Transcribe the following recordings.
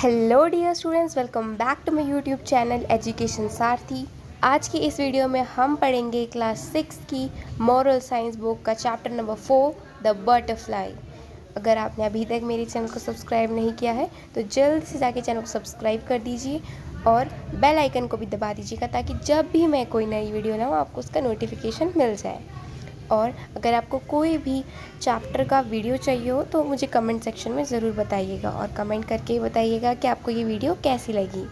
Hello dear students, welcome back to my YouTube channel education Sarathi. आज की इस video में हम पढ़ेंगे क्लास 6 की मॉरल साइंस बुक का चैप्टर नंबर 4 द बटरफ्लाई। अगर आपने अभी तक मेरे चैनल को सब्सक्राइब नहीं किया है तो जल्द से जाके चैनल को सब्सक्राइब कर दीजिए और बेल आइकन को भी दबा दीजिएगा ताकि जब भी मैं कोई नई वीडियो लाऊँ आपको उसका नोटिफिकेशन मिल जाए। और अगर आपको कोई भी चैप्टर का वीडियो चाहिए हो तो मुझे कमेंट सेक्शन में ज़रूर बताइएगा और कमेंट करके बताइएगा कि आपको ये वीडियो कैसी लगी।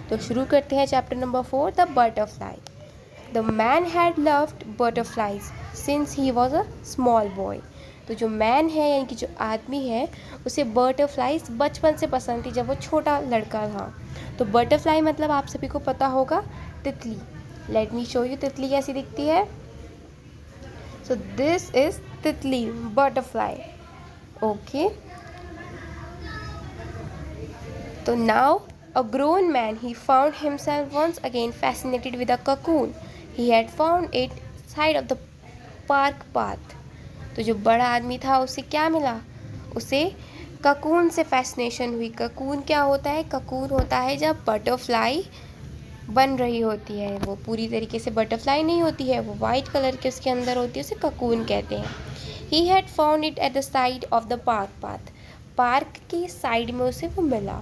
तो शुरू करते हैं chapter number 4 the butterfly. The man had loved butterflies since he was a small boy. तो जो मैन है यानी कि जो आदमी है उसे बटरफ्लाइज बचपन से पसंद थी जब वो छोटा लड़का था। तो बटरफ्लाई मतलब आप सभी को पता होगा तितली। लेट मी शो यू तितली कैसी दिखती है। So this is titli, butterfly. Okay. So now a grown man, he found himself once again fascinated with a cocoon. He had found it side of the park path. तो जो बड़ा आदमी था उसे क्या मिला? उसे ककून से फैसिनेशन हुई। ककून क्या होता है? ककून होता है जब बटरफ्लाई बन रही होती है। वो पूरी तरीके से बटरफ्लाई नहीं होती है, वो वाइट कलर के उसके अंदर होती है, उसे ककून कहते हैं। He had found it at the side of the park path. Park की साइड में उसे वो मिला।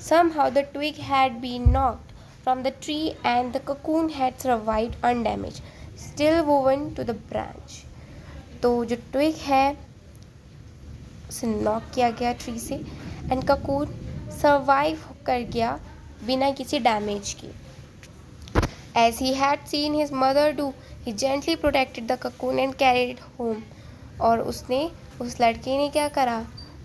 Somehow the twig had been knocked from the tree and the cocoon had survived undamaged, still woven to the branch. तो जो twig है उसे knock किया गया ट्री से एंड ककून सर्वाइव कर गया बिना किसी डैमेज के। As he had seen his mother do, he gently protected the cocoon and carried it home. और उसने उस लड़के ने क्या करा?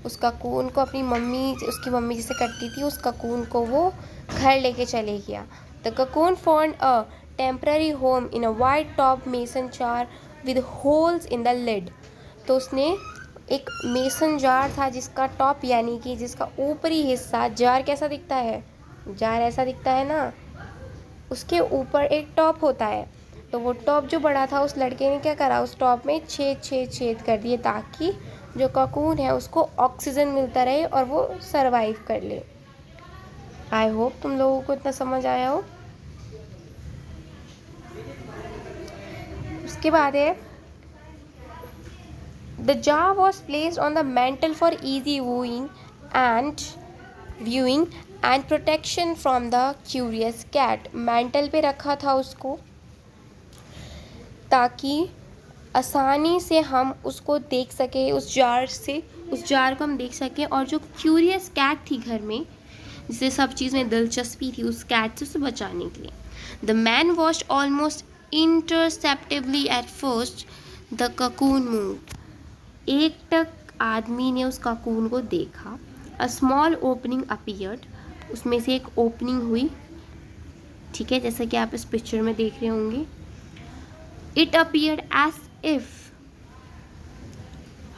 उस ककून को अपनी मम्मी, उसकी मम्मी जैसे करती थी, उस ककून को वो घर लेके चले गया। The cocoon found a temporary home in a white top mason jar with holes in the lid. तो उसने एक मेसन जार था जिसका टॉप यानी कि जिसका ऊपरी हिस्सा, जार कैसा दिखता है? जार ऐसा दिखता है ना, उसके ऊपर एक टॉप होता है। तो वो टॉप जो बड़ा था उस लड़के ने क्या करा? उस टॉप में छेद कर दिए ताकि जो ककून है उसको ऑक्सीजन मिलता रहे और वो सरवाइव कर ले। आई होप तुम लोगों को इतना समझ आया हो। उसके बाद है the jar was placed on the mantle for easy viewing and protection from the curious cat. Mantel पे रखा था उसको ताकि आसानी से हम उसको देख सकें, उस जार को हम देख सकें और जो क्यूरियस कैट थी घर में जिसे सब चीज़ में दिलचस्पी थी, उस कैट से उसे बचाने के लिए। The man watched almost interceptively at first the cocoon move. एक टक आदमी ने उस ककून को देखा। अ स्मॉल ओपनिंग अपीयर्ड, उसमें से एक ओपनिंग हुई। ठीक है, जैसा कि आप इस पिक्चर में देख रहे होंगे। It appeared as if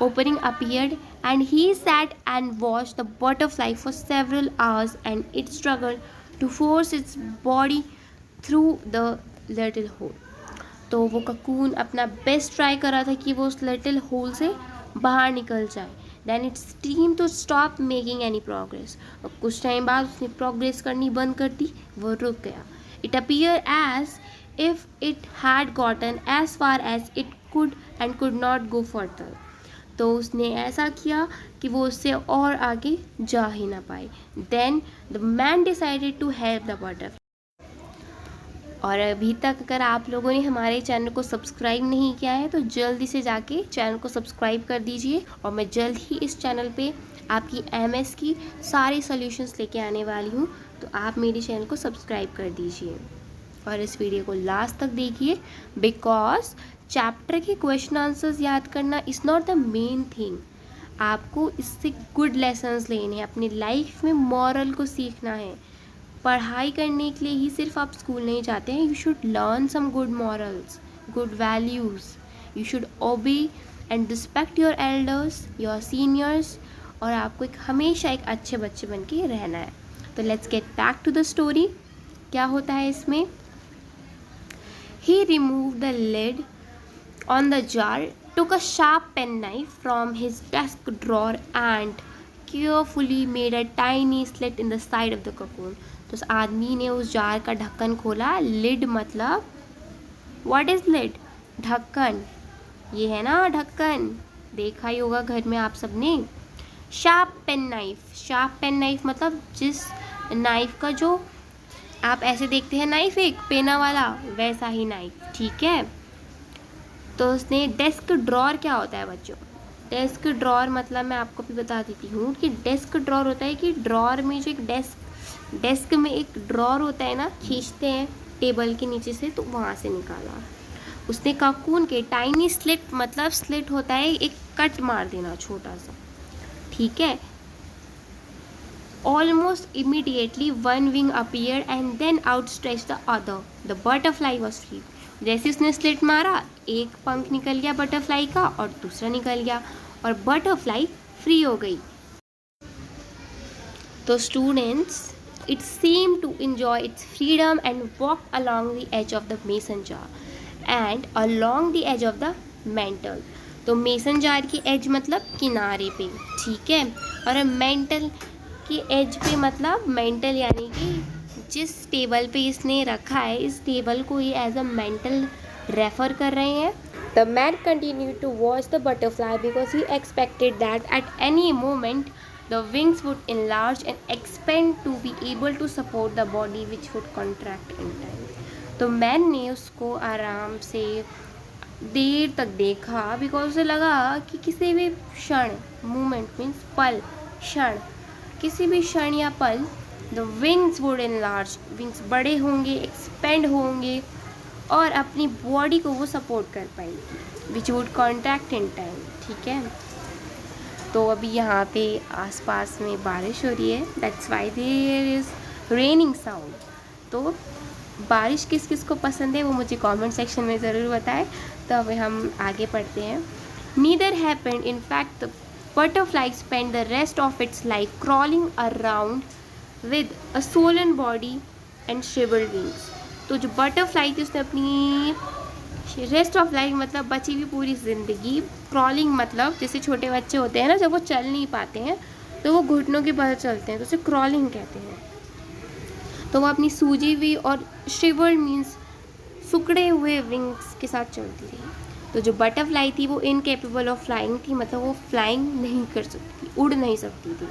opening appeared and he sat and watched the butterfly for several hours and it struggled to force its body through the little hole. तो वो ककून अपना बेस्ट ट्राई कर रहा था कि वो उस लिटिल होल से बाहर निकल जाए। Then it seemed to stop making any progress. और कुछ टाइम बाद उसने प्रोग्रेस करनी बंद कर दी, वो रुक गया। It appeared as if it had gotten as far as it could not go further. तो उसने ऐसा किया कि वो उससे और आगे जा ही ना पाए। Then the man decided to help the butterfly. और अभी तक अगर आप लोगों ने हमारे चैनल को सब्सक्राइब नहीं किया है तो जल्दी से जाके चैनल को सब्सक्राइब कर दीजिए और मैं जल्द ही इस चैनल पे आपकी एमएस की सारी सॉल्यूशंस लेके आने वाली हूँ, तो आप मेरे चैनल को सब्सक्राइब कर दीजिए और इस वीडियो को लास्ट तक देखिए बिकॉज चैप्टर के क्वेश्चन आंसर्स याद करना is not the main thing. आपको इससे गुड लेसन्स लेने हैं, अपनी लाइफ में मॉरल को सीखना है। पढ़ाई करने के लिए ही सिर्फ आप स्कूल नहीं जाते हैं, you should learn some good morals, good values. You should obey and respect your elders, your seniors, और आपको हमेशा एक अच्छे बच्चे बन के रहना है। तो let's get back to the story. क्या होता है इसमें? He removed the lid on the jar, took a sharp penknife from his desk drawer and carefully made a tiny slit in the side of the cocoon. तो उस आदमी ने उस jar का ढक्कन खोला. लिड मतलब व्हाट इज लिड? ढक्कन. ये है ना ढक्कन, देखा ही होगा घर में आप सबने. Sharp pen knife. Sharp pen knife मतलब जिस नाइफ का जो आप ऐसे देखते हैं नाइफ एक पेना वाला, वैसा ही नाइफ. ठीक है. तो उसने डेस्क ड्रॉर क्या होता है बच्चों? डेस्क ड्रॉर मतलब मैं आपको भी बता देती हूँ कि डेस्क ड्रॉर होता है कि ड्रॉर में जो एक डेस्क में एक ड्रॉर होता है ना, खींचते हैं टेबल के नीचे से, तो वहाँ से निकाला उसने. काकून के टाइनी स्लिट मतलब स्लिट होता है एक कट मार देना छोटा सा. ठीक है. Almost immediately one wing appeared and then outstretched the other. The butterfly was free. जैसे उसने स्लिट मारा, एक पंख निकल गया बटरफ्लाई का और दूसरा निकल गया और बटरफ्लाई फ्री हो गई. तो students, it seemed to enjoy its freedom and walked along the edge of the mason jar and along the edge of the mantle. तो मेसन जार की एज मतलब किनारे पे. ठीक है. और मेंटल की एज पे मतलब मेंटल यानी कि जिस टेबल पे इसने रखा है, इस टेबल को ये एज अ मेंटल रेफर कर रहे हैं. The man continued to watch the butterfly because he expected that at any moment the wings would enlarge and expand to be able to support the body which would contract in time. तो man ने उसको आराम से देर तक देखा because उसे लगा कि किसी भी क्षण, मोमेंट मीन्स पल, क्षण, किसी भी क्षण या पल the wings would enlarge, wings बड़े होंगे, एक्सपेंड होंगे और अपनी बॉडी को वो सपोर्ट कर पाएंगे, which would contract in time. ठीक है. तो अभी यहाँ पे आसपास में बारिश हो रही है, that's why there is raining sound. तो बारिश किस किस को पसंद है वो मुझे कमेंट सेक्शन में ज़रूर बताएं. तो अब हम आगे पढ़ते हैं. Neither happened, in fact the butterfly spent the rest of its life crawling around with a swollen body and shriveled wings. तो जो बटरफ्लाई थी उसने अपनी रेस्ट ऑफ लाइफ मतलब बची हुई पूरी ज़िंदगी, क्रॉलिंग मतलब जैसे छोटे बच्चे होते हैं ना, जब वो चल नहीं पाते हैं तो वो घुटनों के बल चलते हैं, तो उसे क्रॉलिंग कहते हैं. तो वो अपनी सूजी हुई और श्रिवल्ड मीन्स सुकड़े हुए विंग्स के साथ चलती रही. तो जो बटरफ्लाई थी वो इनकेपेबल ऑफ फ्लाइंग थी, मतलब वो फ्लाइंग नहीं कर सकती, उड़ नहीं सकती थी.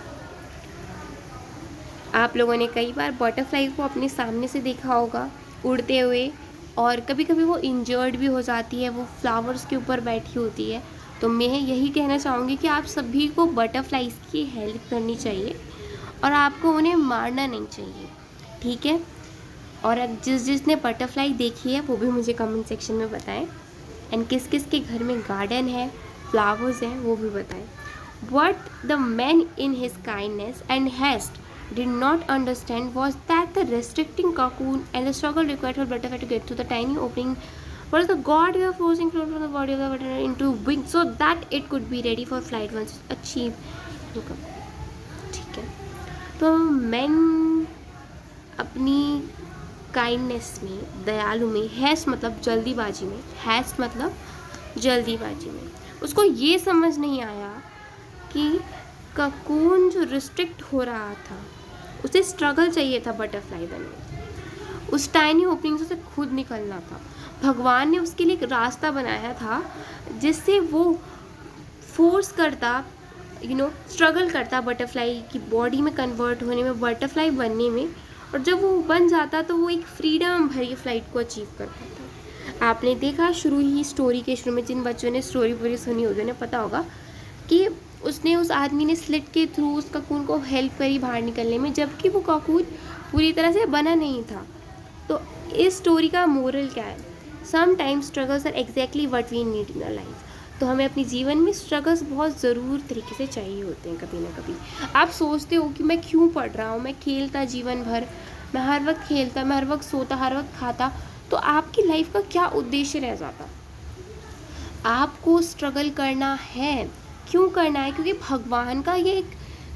आप लोगों ने कई बार बटरफ्लाई को अपने सामने से देखा होगा उड़ते हुए, और कभी कभी वो इंजर्ड भी हो जाती है, वो फ्लावर्स के ऊपर बैठी होती है. तो मैं यही कहना चाहूँगी कि आप सभी को बटरफ्लाइज की हेल्प करनी चाहिए और आपको उन्हें मारना नहीं चाहिए. ठीक है. और जिसने बटरफ्लाई देखी है वो भी मुझे कमेंट सेक्शन में बताएं. एंड किस किस के घर में गार्डन है, फ्लावर्स हैं, वो भी बताएं. What the man in his kindness and haste did not understand was that the restricting cocoon and the struggle required for butterfly to get through the tiny opening was the god way of forcing flow from the body of the butterfly into wings so that it could be ready for flight once achieved. ठीक है. तो man अपनी kindness में, दयालु में, heist मतलब जल्दीबाजी में, हैस्ट मतलब जल्दीबाजी में, उसको ये समझ नहीं आया कि ककून जो रिस्ट्रिक्ट हो रहा था उसे स्ट्रगल चाहिए था बटरफ्लाई बनने, उस टाइनी ओपनिंग से उसे खुद निकलना था. भगवान ने उसके लिए एक रास्ता बनाया था जिससे वो फोर्स करता, स्ट्रगल करता बटरफ्लाई की बॉडी में कन्वर्ट होने में, बटरफ्लाई बनने में, और जब वो बन जाता तो वो एक फ्रीडम भरी फ्लाइट को अचीव कर पाता. आपने देखा स्टोरी के शुरू में, जिन बच्चों ने स्टोरी पूरी सुनी होगी उन्हें पता होगा कि उस आदमी ने स्लिट के थ्रू उस ककून को हेल्प करी बाहर निकलने में, जबकि वो ककून पूरी तरह से बना नहीं था. तो इस स्टोरी का मोरल क्या है? Sometimes struggles are exactly what we need in our life. तो हमें अपने जीवन में स्ट्रगल्स बहुत ज़रूर तरीके से चाहिए होते हैं कभी ना कभी. आप सोचते हो कि मैं क्यों पढ़ रहा हूँ, मैं खेलता जीवन भर, मैं हर वक्त खेलता, मैं हर वक्त सोता, हर वक्त खाता, तो आपकी लाइफ का क्या उद्देश्य रह जाता? आपको स्ट्रगल करना है. क्यों करना है? क्योंकि भगवान का ये एक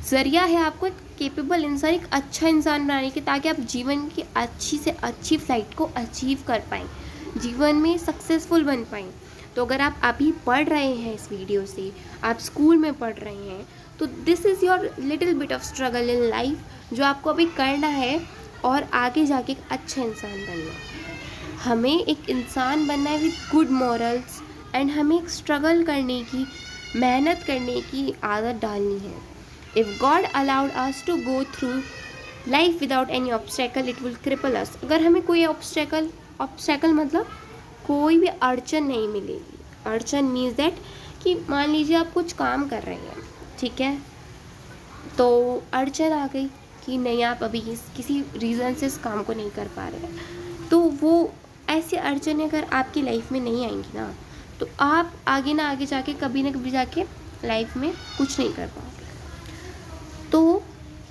ज़रिया है आपको एक केपेबल इंसान, एक अच्छा इंसान बनाने के, ताकि आप जीवन की अच्छी से अच्छी फ्लाइट को अचीव कर पाएँ, जीवन में सक्सेसफुल बन पाएँ. तो अगर आप अभी पढ़ रहे हैं इस वीडियो से, आप स्कूल में पढ़ रहे हैं, तो this is your little bit of struggle in life जो आपको अभी करना है और आगे जाके एक अच्छा इंसान बनना है। हमें एक इंसान बनना है विद गुड मॉरल्स एंड हमें एक स्ट्रगल करने की, मेहनत करने की आदत डालनी है। If God allowed us to go through life without any obstacle it will cripple us. अगर हमें कोई ऑब्स्टेकल मतलब कोई भी अड़चन नहीं मिलेगी। अड़चन मीन्स दैट कि मान लीजिए आप कुछ काम कर रहे हैं, ठीक है, तो अड़चन आ गई कि नहीं आप अभी किसी रीज़न से इस काम को नहीं कर पा रहे हैं, तो वो ऐसी अड़चनें अगर आपकी लाइफ में नहीं आएंगी ना, तो आप आगे ना आगे जाके कभी ना कभी जाके लाइफ में कुछ नहीं कर पाओगे। तो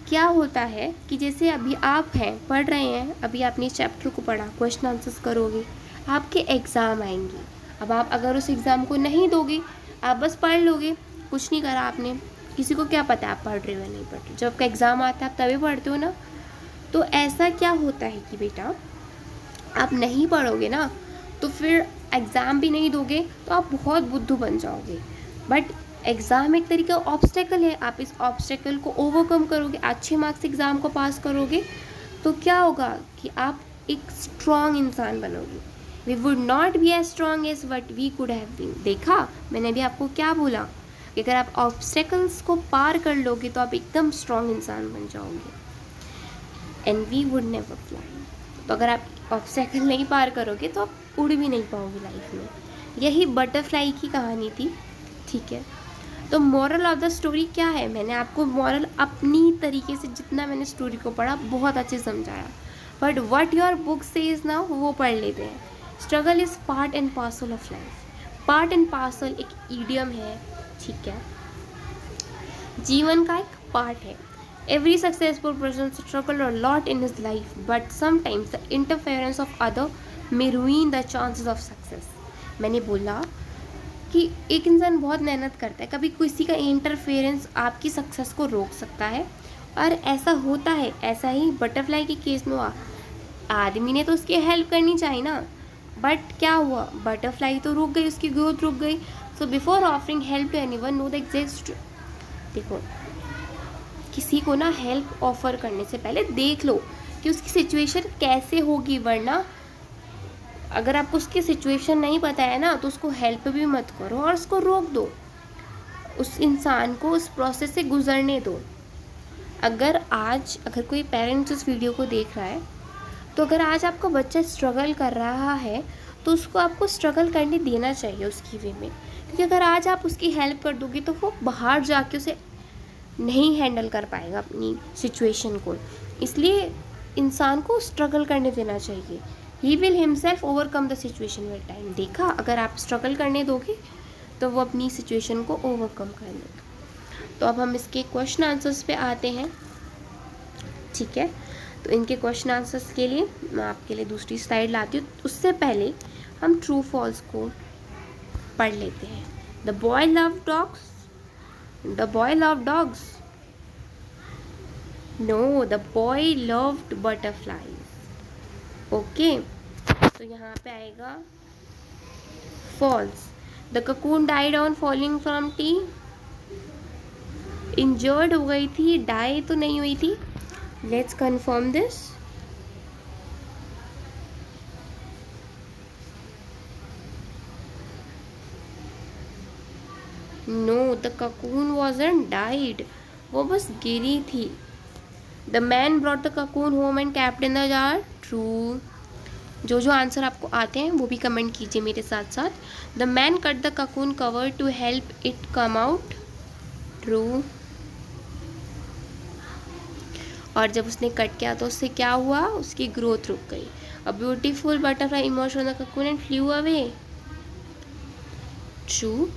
क्या होता है कि जैसे अभी आप हैं, पढ़ रहे हैं, अभी आपने चैप्टर को पढ़ा, क्वेश्चन आंसर्स करोगे, आपके एग्ज़ाम आएंगे। अब आप अगर उस एग्ज़ाम को नहीं दोगे, आप बस पढ़ लोगे, कुछ नहीं करा आपने, किसी को क्या पता आप पढ़ रहे हो या नहीं पढ़ रहे। जब आपका एग्ज़ाम आता है आप तभी पढ़ते हो ना। तो ऐसा क्या होता है कि बेटा आप नहीं पढ़ोगे ना, तो फिर एग्ज़ाम भी नहीं दोगे तो आप बहुत बुद्धू बन जाओगे। बट एग्ज़ाम एक तरीके का ऑब्स्टेकल है, आप इस ऑब्स्टेकल को ओवरकम करोगे, अच्छे मार्क्स से एग्ज़ाम को पास करोगे, तो क्या होगा कि आप एक स्ट्रॉन्ग इंसान बनोगे। We would not be as strong as what we could have been. देखा मैंने अभी आपको क्या बोला कि अगर आप ऑब्स्टेकल्स को पार कर लोगे तो आप एकदम स्ट्रॉन्ग इंसान बन जाओगे। And we would never fly. तो अगर आप ऑब्स्टेकल नहीं पार करोगे तो आप उड़ भी नहीं पाओगे लाइफ में। यही बटरफ्लाई की कहानी थी, ठीक है। तो मॉरल ऑफ द स्टोरी क्या है, मैंने आपको मॉरल अपनी तरीके से जितना मैंने स्टोरी को पढ़ा बहुत अच्छे समझाया, but what your book says now वो पढ़ लेते हैं। Struggle is part and parcel of life. Part and parcel एक ईडियम है, ठीक है, जीवन का एक पार्ट है। Every successful person struggle a lot in his life, but sometimes the interference of other may ruin the chances of success. मैंने बोला कि एक इंसान बहुत मेहनत करता है, कभी किसी का इंटरफेरेंस आपकी सक्सेस को रोक सकता है, और ऐसा होता है। ऐसा ही बटरफ्लाई के केस में हुआ, आदमी ने तो उसकी हेल्प करनी चाहिए ना, बट क्या हुआ, बटरफ्लाई तो रुक गई, उसकी ग्रोथ रुक गई। So before offering help to anyone know the exist. देखो किसी को ना हेल्प ऑफर करने से पहले देख लो कि उसकी सिचुएशन कैसे होगी, वरना अगर आपको उसकी सिचुएशन नहीं पता है ना तो उसको हेल्प भी मत करो और उसको रोक दो, उस इंसान को उस प्रोसेस से गुजरने दो। अगर कोई पेरेंट्स इस वीडियो को देख रहा है, तो अगर आज आपका बच्चा स्ट्रगल कर रहा है तो उसको आपको स्ट्रगल करने देना चाहिए उसकी वे में, क्योंकि अगर आज आप उसकी हेल्प कर दोगे तो वो बाहर जाके उसे नहीं हैंडल कर पाएगा अपनी सिचुएशन को। इसलिए इंसान को स्ट्रगल करने देना चाहिए। He will himself overcome the situation with time. देखा, अगर आप स्ट्रगल करने दोगे तो वो अपनी सिचुएशन को ओवरकम कर लेगा। तो अब हम इसके क्वेश्चन आंसर्स पे आते हैं, ठीक है। तो इनके क्वेश्चन आंसर्स के लिए मैं आपके लिए दूसरी स्लाइड लाती हूँ। उससे पहले हम ट्रू फॉल्स को पढ़ लेते हैं। The boy love dogs, the boy love dogs, no the boy loved butterflies. Okay, तो यहाँ पे आएगा false. The cocoon died on falling from tree, injured हो गई थी, डाई तो नहीं हुई थी। Let's confirm this. No, the cocoon wasn't died, वो बस गिरी थी। The man brought the cocoon home and capped in the jar, true. जो आंसर आपको आते हैं वो भी कमेंट कीजिए मेरे साथ साथ। The man cut the cocoon cover to help it come out, true. और जब उसने कट किया तो उससे क्या हुआ, उसकी ग्रोथ रुक गई। A beautiful butterfly emerged on the cocoon and flew away, true.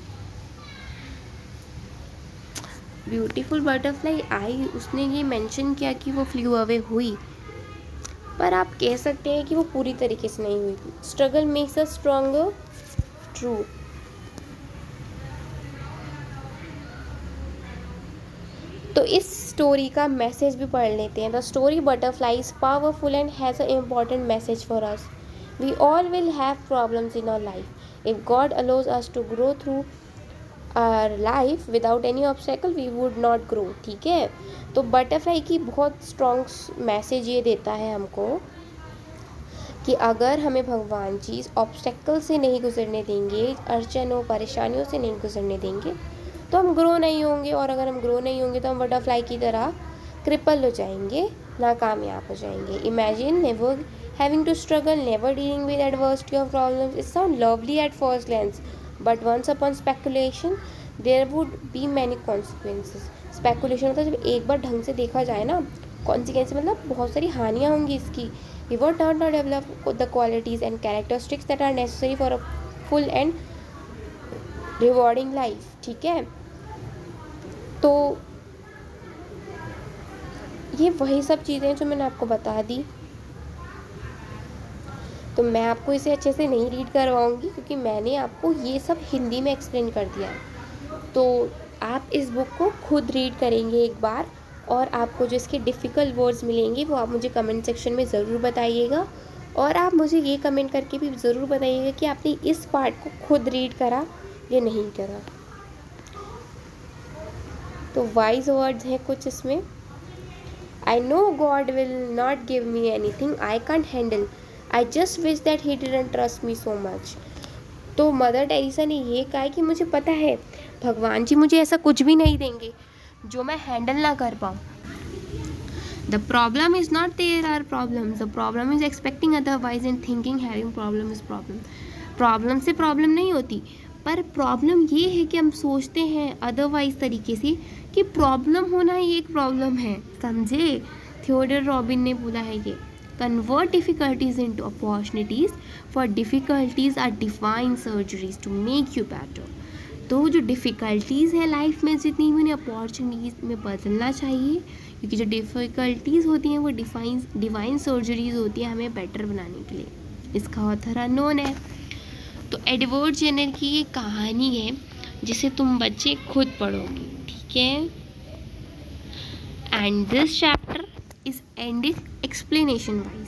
Beautiful butterfly I, उसने ये मेंशन किया कि वो फ्लू अवे हुई, पर आप कह सकते हैं कि वो पूरी तरीके से नहीं हुई थी। Struggle makes us stronger, true. तो इस स्टोरी का मैसेज भी पढ़ लेते हैं। The story butterfly is powerful and has a important message for us. We all will have problems in our life. If God allows us to grow through our life without any obstacle we would not grow. ठीक है, तो butterfly की बहुत strong message ये देता है हमको कि अगर हमें भगवान जी ऑब्स्टेकल से नहीं गुजरने देंगे, अड़चनों परेशानियों से नहीं गुजरने देंगे, तो हम ग्रो नहीं होंगे, और अगर हम ग्रो नहीं होंगे तो हम बटरफ्लाई की तरह क्रिपल हो जाएंगे, नाकामयाब हो जाएंगे। Imagine never having to struggle, never dealing with adversity or problems. It sounds lovely at first glance, but once upon speculation, there would be many consequences. Speculation मतलब जब एक बार ढंग से देखा जाए ना, consequences मतलब बहुत सारी हानियाँ होंगी इसकी। We would not develop the qualities and characteristics that are necessary for a full and rewarding life. ठीक है, तो ये वही सब चीज़ें जो मैंने आपको बता दी। तो मैं आपको इसे अच्छे से नहीं रीड करवाऊँगी क्योंकि मैंने आपको ये सब हिंदी में एक्सप्लेन कर दिया है। तो आप इस बुक को खुद रीड करेंगे एक बार, और आपको जो इसके डिफ़िकल्ट वर्ड्स मिलेंगे वो आप मुझे कमेंट सेक्शन में ज़रूर बताइएगा, और आप मुझे ये कमेंट करके भी ज़रूर बताइएगा कि आपने इस पार्ट को खुद रीड करा या नहीं करा। तो वाइज वर्ड्स हैं कुछ इसमें। I know God will not give me anything I can't handle, I just wish that he didn't trust me so much। तो मदर टेरेसा ने ये कहा है कि मुझे पता है भगवान जी मुझे ऐसा कुछ भी नहीं देंगे जो मैं हैंडल ना कर पाऊँ। The problem is not there are problems, the problem is expecting otherwise and thinking having problem is problem. Problem से प्रॉब्लम नहीं होती, पर प्रॉब्लम ये है कि हम सोचते हैं अदरवाइज तरीके से कि प्रॉब्लम होना ही एक प्रॉब्लम है। समझे, थियोडर रॉबिन ने बोला है ये। Convert difficulties into opportunities, for difficulties are divine surgeries to make you better। तो जो डिफ़िकल्टीज़ है लाइफ में जितनी भी उन्हें अपॉर्चुनिटीज़ में बदलना चाहिए, क्योंकि जो डिफ़िकल्टीज़ होती हैं वो डिवाइन सर्जरीज होती हैं हमें बेटर बनाने के लिए। इसका ऑथर अननोन है। तो एडवर्ड जेनर की ये कहानी है जिसे तुम बच्चे खुद पढ़ोगे। ठीक है, and this chapter is ended explanation wise।